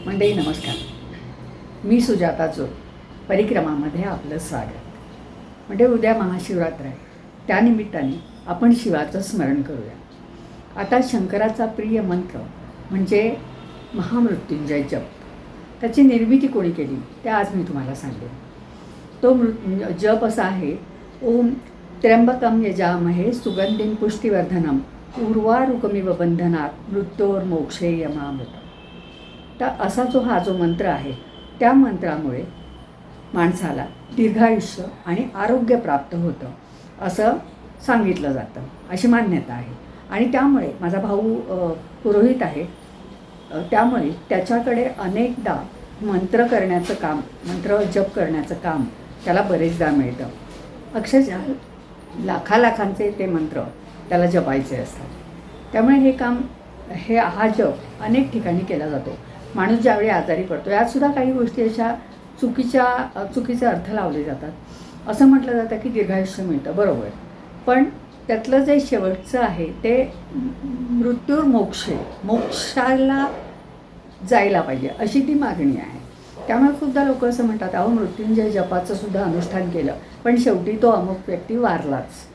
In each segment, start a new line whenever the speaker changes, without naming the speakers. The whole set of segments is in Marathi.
मंडळी नमस्कार. मी सुजाता चोर. परिक्रमामध्ये आपलं स्वागत. म्हणजे उद्या महाशिवरात्र आहे. त्यानिमित्ताने आपण शिवाचं स्मरण करूया. आता शंकराचा प्रिय मंत्र म्हणजे महामृत्युंजय जप. त्याची निर्मिती कोणी केली ते आज मी तुम्हाला सांगेन. तो जप असा आहे, ओम त्र्यंबकम यजामहे सुगंधिं पुष्टिवर्धनम उर्वारुकमिव बंधनात मृत्योर्मोक्षे यमामृत. तर असा जो मंत्र आहे, त्या मंत्रामुळे माणसाला दीर्घायुष्य आणि आरोग्य प्राप्त होतं असं सांगितलं जातं, अशी मान्यता आहे. आणि त्यामुळे माझा भाऊ पुरोहित आहे, त्यामुळे त्याच्याकडे अनेकदा मंत्र करण्याचं काम, मंत्र जप करण्याचं काम त्याला बरेचदा मिळतं. अक्षरशः लाखांचे ते मंत्र त्याला जपायचे असतात. त्यामुळे हा जप अनेक ठिकाणी केला जातो. माणूस ज्यावेळी आजारी पडतो, यातसुद्धा काही गोष्टी अशा चुकीचे अर्थ लावले जातात. असं म्हटलं जातं की दीर्घायुष्य मिळतं, बरोबर. पण त्यातलं जे शेवटचं आहे ते मोक्षाला जायला पाहिजे अशी ती मागणी आहे. त्यामुळे खूपदा लोक असं म्हणतात, अहो मृत्युंजय जपाचं सुद्धा अनुष्ठान केलं पण शेवटी तो अमुक व्यक्ती वारलाच.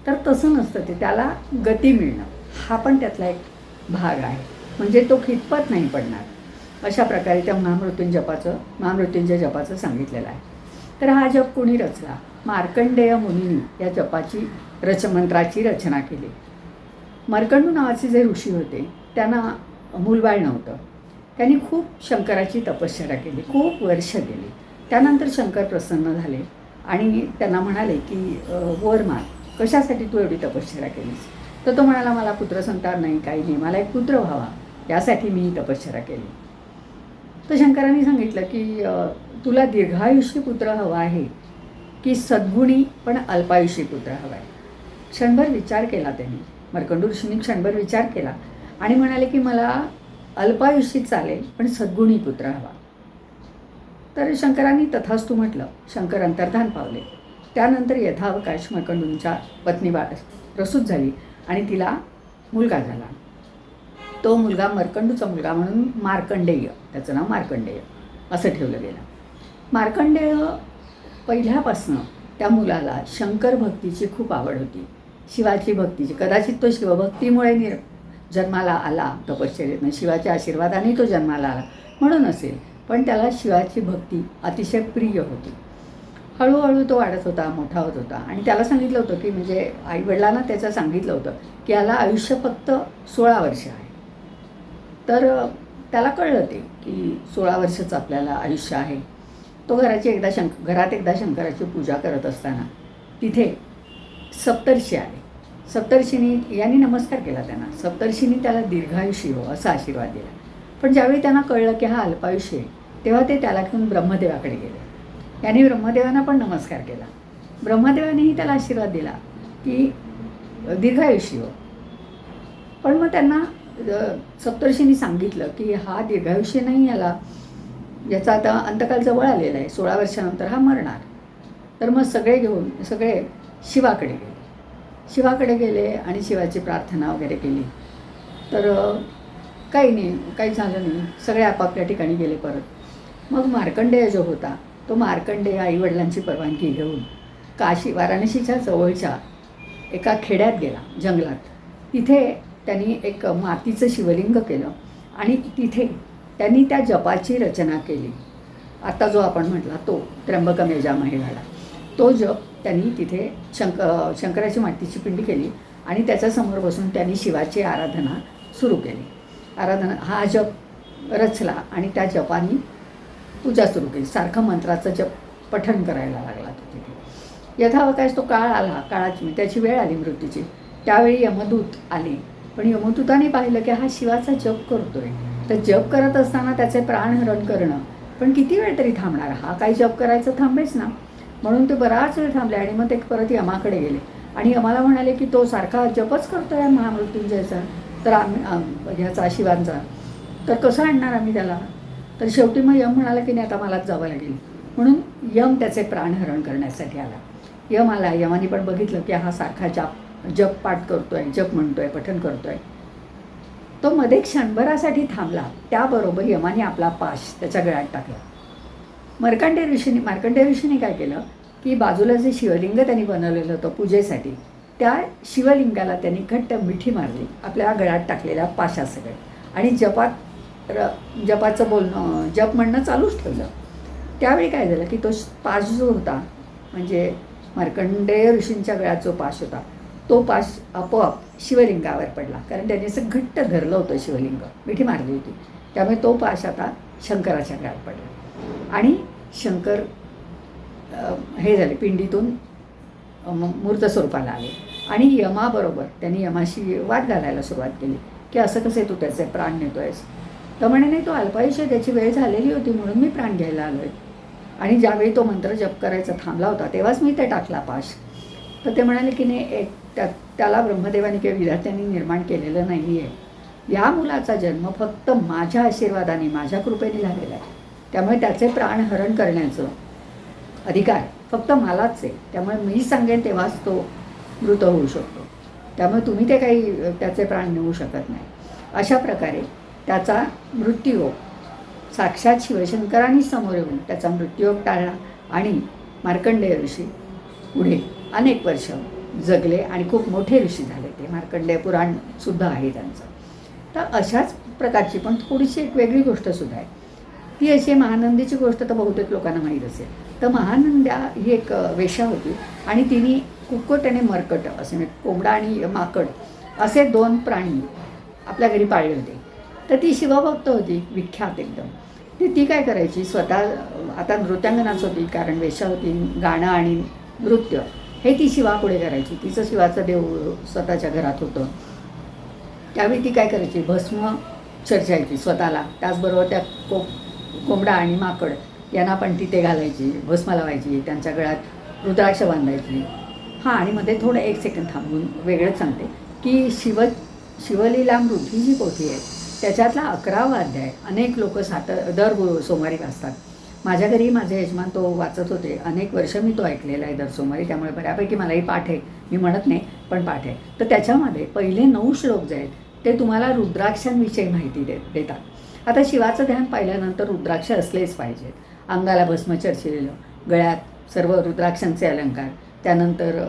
तर तसं नसतं ते. त्याला गती मिळणं हा पण त्यातला एक भाग आहे. म्हणजे तो खितपत नाही पडणार, अशा प्रकारे त्या महामृत्युंजय जपाचं सांगितलेलं आहे. तर हा जप कोणी रचला? मार्कंडेय मुनींनी या जपाची मंत्राची रचना केली. मार्कंडू नावाचे जे ऋषी होते त्यांना मूलबाळ नव्हतं. त्यांनी खूप शंकराची तपश्चर्या केली, खूप वर्ष गेली. त्यानंतर शंकर प्रसन्न झाले आणि त्यांना म्हणाले की वर माग, कशासाठी तू एवढी तपश्चर्या केलीस? तर तो म्हणाला, मला पुत्रसंतान नाही, काही नाही, मला एक पुत्र व्हावा, यासाठी मी ही तपश्चर्या केली. तर शंकरांनी सांगितलं की तुला दीर्घायुष्य पुत्र हवा आहे की सद्गुणी पण अल्पायुषी पुत्र हवा आहे? क्षणभर विचार केला त्यांनी. मार्कंडू ऋषींनी क्षणभर विचार केला आणि म्हणाले की मला अल्पायुषी चालेल पण सद्गुणी पुत्र हवा. तर शंकरांनी तथास्तु म्हटलं. शंकर अंतर्धान पावले. त्यानंतर यथावकाश मार्कंडूंच्या पत्नी प्रसूत झाली आणि तिला मुलगा झाला. तो मुलगा मार्कंडूचा मुलगा म्हणून मार्कंडेय, त्याचं नाव मार्कंडेय असं ठेवलं गेलं. मार्कंडेय पहिल्यापासनं त्या मुलाला शंकर भक्तीची खूप आवड होती, शिवाची भक्तीची. कदाचित तो शिवभक्तीमुळे जन्माला आला, तपश्चर्येतनं शिवाच्या आशीर्वादाने तो जन्माला आला म्हणून असेल. पण त्याला शिवाची भक्ती अतिशय प्रिय होती. हळूहळू तो वाढत होता, मोठा होत होता. आणि त्याला सांगितलं होतं की, म्हणजे आईवडिलांना त्याचं सांगितलं होतं की याला आयुष्य फक्त 16 वर्ष आहे. तर त्याला कळलं ते की 16 वर्षाचं आपल्याला आयुष्य आहे. तो घरात एकदा शंकराची पूजा करत असताना तिथे सप्तर्षी आले. सप्तर्षींनी यांनी नमस्कार केला त्यांना. सप्तर्षींनी त्याला दीर्घायुषी हो असा आशीर्वाद दिला. पण ज्यावेळी त्यांना कळलं की हा अल्पायुषी आहे, तेव्हा ते त्याला घेऊन ब्रह्मदेवाकडे गेले. यांनी ब्रह्मदेवांना पण नमस्कार केला. ब्रह्मदेवानेही त्याला आशीर्वाद दिला की दीर्घायुषी हो. पण मग त्यांना सप्तर्षींनी सांगितलं की हा दीर्घायुष्य नाही, याचा आता अंतकाल जवळ आलेला आहे, 16 वर्षानंतर हा मरणार. तर मग सगळे शिवाकडे गेले आणि शिवाची प्रार्थना वगैरे केली. तर काही झालं नाही. सगळे आपापल्या ठिकाणी गेले परत. मग मार्कंडेय जो होता, तो मार्कंडेय आईवडिलांची परवानगी घेऊन वाराणसीच्या जवळच्या एका खेड्यात गेला, जंगलात. तिथे त्यांनी एक मातीचं शिवलिंग केलं आणि तिथे त्यांनी त्या जपाची रचना केली. आता जो आपण म्हटला तो त्र्यंबकम यजामहे झाला. तो जप त्यांनी तिथे शंकराची मातीची पिंडी केली आणि त्याच्यासमोर बसून त्यांनी शिवाची आराधना सुरू केली. हा जप रचला आणि त्या जपानी पूजा सुरू केली. सारखं मंत्राचं जप पठण करायला लागला तो तिथे. यथावकाश तो काळ आला, त्याची वेळ आली मृत्यूची. त्यावेळी यमदूत आले. पण यमदूताने पाहिलं की हा शिवाचा जप करतोय. तर जप करत असताना त्याचे प्राणहरण करणं, पण किती वेळ तरी थांबणार, हा काही जप करायचं थांबेच ना. म्हणून ते बराच वेळ थांबले आणि मग ते परत यमाकडे गेले आणि यमाला म्हणाले की तो सारखा जपच करतोय महामृत्युंजयचा, तर ह्याचा शिवांचा, तर कसं आणणार आम्ही त्याला? तर शेवटी मग यम म्हणाला की नाही, आता मलाच जावं लागेल. म्हणून यम त्याचे प्राणहरण करण्यासाठी आला. यम आला. यमाने पण बघितलं की हा सारखा जप पाठ करतोय, जप म्हणतोय, पठण करतोय. तो मध्ये क्षणभरासाठी थांबला, त्याबरोबर यमाने आपला पाश त्याच्या गळ्यात टाकला. मार्कंडेय ऋषीने काय केलं की बाजूला जे शिवलिंग त्यांनी बनवलेलं होतं पूजेसाठी, त्या शिवलिंगाला त्यांनी घट्ट मिठी मारली आपल्या गळ्यात टाकलेल्या पाशासकट आणि जपाचं बोलणं जप म्हणणं चालूच ठेवलं. त्यावेळी काय झालं की तो पाश जो होता, म्हणजे मार्कंडेय ऋषींच्या गळ्यात जो पाश होता, तो पाश आपोआप शिवलिंगावर पडला. कारण त्यांनी असं घट्ट धरलं होतं शिवलिंग, मिठी मारली होती. त्यामुळे तो पाश आता शंकराच्या गळ्यात पडला आणि शंकर हे झाले, पिंडीतून मूर्त स्वरूपाला आले. आणि यमाबरोबर त्यांनी यमाशी वाद घालायला सुरुवात केली की असं कसे तू त्याचे प्राण नेतोयस. तर म्हणे नाही, तो अल्पायुष्य, त्याची वेळ झालेली होती म्हणून मी प्राण घ्यायला आलो आहे. आणि ज्यावेळी तो मंत्र जप करायचा थांबला होता तेव्हाच मी ते टाकला पाश. तर ते म्हणाले की नाही, त्याला ब्रह्मदेवाने किंवा विधात्यांनी निर्माण केलेलं नाही आहे. या मुलाचा जन्म फक्त माझ्या आशीर्वादाने, माझ्या कृपेने झालेला आहे. त्यामुळे त्याचे प्राण हरण करण्याचं अधिकार फक्त मलाच आहे. त्यामुळे मी सांगेन तेव्हाच तो मृत होऊ शकतो. त्यामुळे तुम्ही ते काही त्याचे प्राण नेऊ शकत नाही. अशा प्रकारे त्याचा मृत्यूयोग साक्षात शिवशंकरांनी समोर येऊन त्याचा मृत्यूयोग टाळला आणि मार्कंडेय ऋषी पुढे अनेक वर्ष जगले आणि खूप मोठे ऋषी झाले. ते मार्कंडेय पुराणसुद्धा आहे त्यांचं. तर अशाच प्रकारची पण थोडीशी एक वेगळी गोष्टसुद्धा आहे. ती अशी महानंदीची गोष्ट तर बहुतेक लोकांना माहीत असेल. तर महानंद्या ही एक वेश्या होती आणि तिने कुक्कुट आणि मरकट असे, म्हणजे कोंबडा आणि माकड असे 2 प्राणी आपल्या घरी पाळले होते. तर ती शिवभक्त होती, विख्यात एकदम. ती काय करायची, स्वतः आता नृत्यांगनाच होती कारण वेश्या होती, गाणं आणि नृत्य हे ती शिवापुढे करायची. तिचं शिवाचं देऊळ स्वतःच्या घरात होतं. त्यावेळी ती काय करायची, भस्म चर्चायची स्वतःला, त्याचबरोबर त्या कोंबडा आणि माकड यांना पण ती ते घालायची, भस्म लावायची, त्यांच्या गळ्यात रुद्राक्ष बांधायची. हां, आणि मध्ये थोडं 1 सेकंद थांबून वेगळंच सांगते की शिवलीलामृत ही जी पोथी आहे त्याच्यातला 11वा अध्याय अनेक लोक दर सोमवारी वाचतात. माझ्या घरी माझे यजमान तो वाचत होते. अनेक वर्ष मी तो ऐकलेला आहे दर सोमवारी, त्यामुळे बऱ्यापैकी मलाही पाठ आहे. मी म्हणत नाही पण पाठ आहे. तर त्याच्यामध्ये पहिले 9 श्लोक जे आहेत ते तुम्हाला रुद्राक्षांविषयी माहिती देतात. आता शिवाचं ध्यान पाहिल्यानंतर रुद्राक्ष असलेच पाहिजेत. अंगाला भस्म चर्चिलेलं, गळ्यात सर्व रुद्राक्षांचे अलंकार, त्यानंतर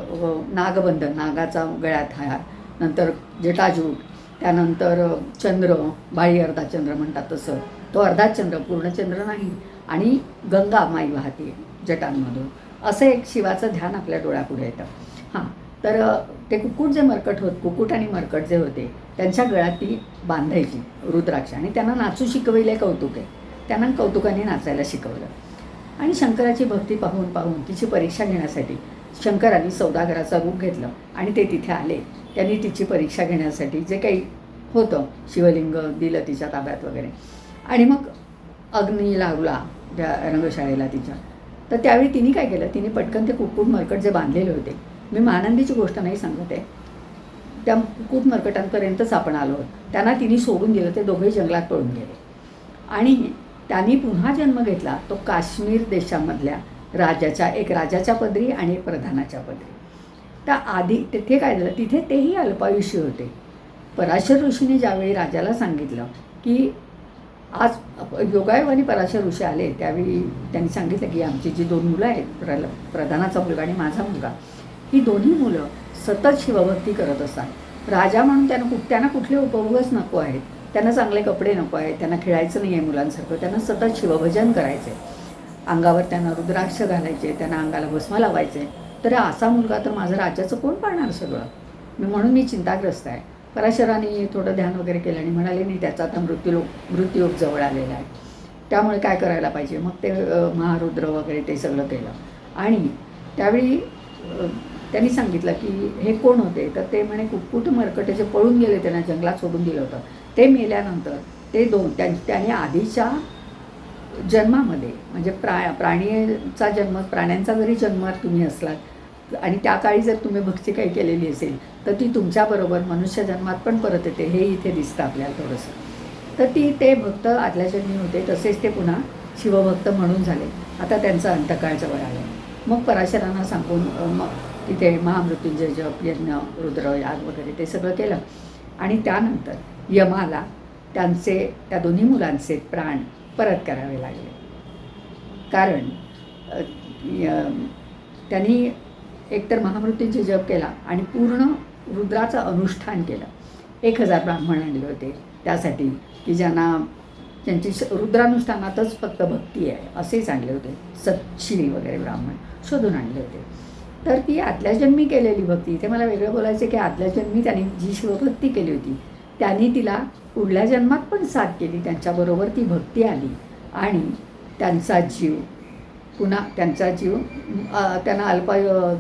नागबंधन, नागाचा गळ्यात हार, नंतर जटाजूट, त्यानंतर चंद्र, बाळी अर्धा चंद्र म्हणतात तसं, तो अर्धा चंद्र, पूर्ण चंद्र नाही, आणि गंगा माई वाहते जटांमधून, असं एक शिवाचं ध्यान आपल्या डोळ्यापुढे येतं. हां, तर ते कुक्कुट आणि मरकट जे होते त्यांच्या गळ्यात ती बांधायची रुद्राक्ष आणि त्यांना नाचू शिकविले. कौतुक आहे, त्यांना कौतुकाने नाचायला शिकवलं. आणि शंकराची भक्ती पाहून पाहून तिची परीक्षा घेण्यासाठी शंकरांनी सौदागराचा रूप घेतलं आणि ते तिथे आले. त्यांनी तिची परीक्षा घेण्यासाठी जे काही होतं शिवलिंग दिलं तिच्या ताब्यात वगैरे, आणि मग अग्नी लागला त्या रंगशाळेला तिच्या. तर त्यावेळी तिने काय केलं, तिने पटकन ते कुक्कुट मरकट जे बांधलेले होते, मी महानंदीची गोष्ट नाही सांगत आहे, त्या कुक्कुट मरकटांपर्यंतच आपण आलो आहोत, त्यांना तिने सोडून दिलं. ते दोघेही जंगलात पळून गेले आणि त्यांनी पुन्हा जन्म घेतला तो काश्मीर देशामधल्या राजाच्या पदरी आणि एक प्रधानाच्या पदरी. त्या आधी तिथे काय झालं, तिथे तेही अल्पायुष्य होते. पराशर ऋषीने ज्यावेळी राजाला सांगितलं की आज योगायोगाने पराशर ऋषी आले, त्यावेळी त्यांनी सांगितलं की आमची जी 2 मुलं आहेत, प्रधानाचा मुलगा आणि माझा मुलगा, ही दोन्ही मुलं सतत शिवभक्ती करत असतात. राजा म्हणून त्यांना कुठले उपभोगच नको आहेत, त्यांना चांगले कपडे नको आहेत, त्यांना खेळायचं नाही आहे मुलांसारखं, त्यांना सतत शिवभजन करायचे, अंगावर त्यांना रुद्राक्ष घालायचे, त्यांना अंगाला भस्म लावायचे. तर असा मुलगा तर माझं राज्याचं कोण पाळणार सगळं, म्हणून मी चिंताग्रस्त आहे. पराशरांनी थोडं ध्यान वगैरे केलं आणि म्हणाले नाही, त्याचा आता मृत्यूयोग जवळ आलेला आहे, त्यामुळे काय करायला पाहिजे. मग ते महारुद्र वगैरे ते सगळं केलं. आणि त्यावेळी त्यांनी सांगितलं की हे कोण होते, तर ते म्हणे कुक्कुट मरकटे जे पळून गेले, त्यांना जंगलात सोडून दिलं होतं, ते मेल्यानंतर ते त्याने आधीच्या जन्मामध्ये, म्हणजे प्राणीचा जन्म, प्राण्यांचा जरी जन्म तुम्ही असलात आणि त्या काळी जर तुम्ही भक्ती काही केलेली असेल तर ती तुमच्याबरोबर मनुष्य जन्मात पण परत येते, हे इथे दिसतं आपल्याला थोडंसं. तर ते भक्त आदल्या जन्मी होते, तसेच ते पुन्हा शिवभक्त म्हणून झाले. आता त्यांचा अंतकाळ जवळ आला. मग पराशरांना सांगून मग तिथे महामृत्युंजय जप, यज्ञ, रुद्र याग वगैरे ते सगळं केलं आणि त्यानंतर यमाला त्या दोन्ही मुलांचे प्राण परत करावे लागले. कारण त्यांनी एकतर महामृत्यूंचे जप केला आणि पूर्ण रुद्राचं अनुष्ठान केलं. 1000 ब्राह्मण आणले होते त्यासाठी की ज्यांची रुद्रानुष्ठानातच फक्त भक्ती आहे असेच आणले होते. सतशिरी वगैरे ब्राह्मण शोधून आणले होते. तर ती आदल्या जन्मी केलेली भक्ती, ते मला वेगळं बोलायचं की आदल्या जन्मी त्यांनी जी शिवभक्ती केली होती त्यांनी तिला पुढल्या जन्मात पण साथ केली, त्यांच्याबरोबर ती भक्ती आली आणि त्यांचा जीव त्यांना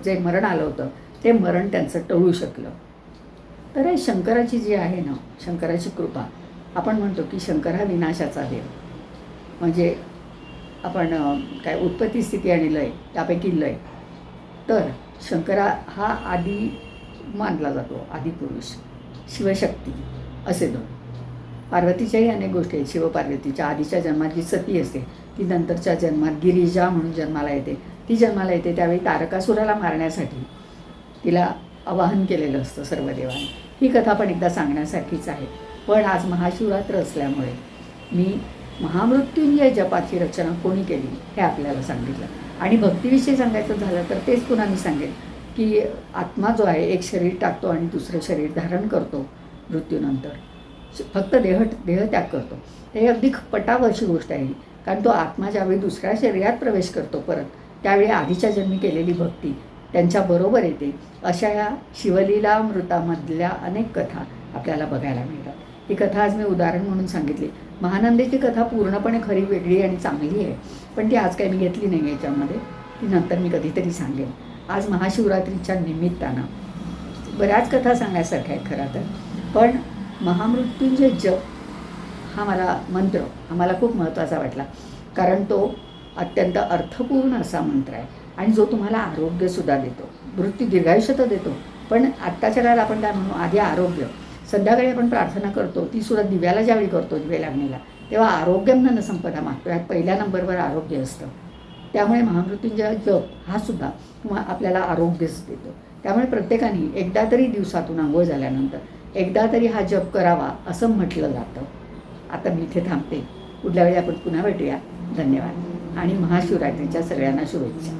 जे मरण आलं होतं ते मरण त्यांचं टळू शकलं. तर हे शंकराची जी आहे ना, शंकराची कृपा, आपण म्हणतो की शंकर हा विनाशाचा देव, म्हणजे आपण काय उत्पत्ती स्थिती आणि लय त्यापैकी लय. तर शंकरा हा आदी मानला जातो, आदिपुरुष, शिवशक्ती असे दोन. पार्वतीच्याही अनेक गोष्टी आहेत. शिवपार्वतीच्या आधीच्या जन्मात जी सती असते ती नंतरच्या जन्मात गिरिजा म्हणून जन्माला येते. ती जन्माला येते त्यावेळी तारकासुराला मारण्यासाठी तिला आवाहन केलेलं असतं सर्व देवांनी. ही कथा पण एकदा सांगण्यासारखीच आहे. पण आज महाशिवरात्र असल्यामुळे मी महामृत्युंजय जपाची रचना कोणी केली हे आपल्याला सांगितलं. आणि भक्तीविषयी सांगायचं झालं तर तेच पुन्हा मी सांगेन की आत्मा जो आहे एक शरीर टाकतो आणि दुसरं शरीर धारण करतो मृत्यूनंतर, फक्त देहत्याग करतो. हे अगदी पटाव अशी गोष्ट आहे. कारण तो आत्मा ज्यावेळी दुसऱ्या शरीरात प्रवेश करतो परत, त्यावेळी आधीच्या जन्मी केलेली भक्ती त्यांच्याबरोबर येते. अशा या शिवलीलामृतामधल्या अनेक कथा आपल्याला बघायला मिळतात. ही कथा आज मी उदाहरण म्हणून सांगितली. महानंदेची कथा पूर्णपणे खरी वेगळी आणि चांगली आहे, पण ती आज काही मी घेतली नाही याच्यामध्ये, ती नंतर मी कधीतरी सांगेन. आज महाशिवरात्रीच्या निमित्तानं बऱ्याच कथा सांगण्यासारख्या आहेत खरं तर, पण महामृत्युंजय जप हा मंत्र मला खूप महत्त्वाचा वाटला. कारण तो अत्यंत अर्थपूर्ण असा मंत्र आहे आणि जो तुम्हाला आरोग्यसुद्धा देतो. मृत्यू दीर्घायुष्य तर देतो, पण आत्ताच्या काळात आपण काय म्हणू, आधी आरोग्य. संध्याकाळी आपण प्रार्थना करतो, ती सुद्धा दिव्याला ज्यावेळी करतो, दिवे लागणीला, तेव्हा आरोग्यम धन संपदा मागतो. यात पहिल्या नंबरवर आरोग्य असतं. त्यामुळे महामृत्युंजय जप हा सुद्धा आपल्याला आरोग्यच देतो. त्यामुळे प्रत्येकाने एकदा तरी दिवसातून अंघोळ झाल्यानंतर एकदा तरी हा जप करावा असं म्हटलं जातं. आता मी इथे थांबते. पुढल्या वेळी आपण पुन्हा भेटूया. धन्यवाद आणि महाशिवरात्रीच्या सगळ्यांना शुभेच्छा.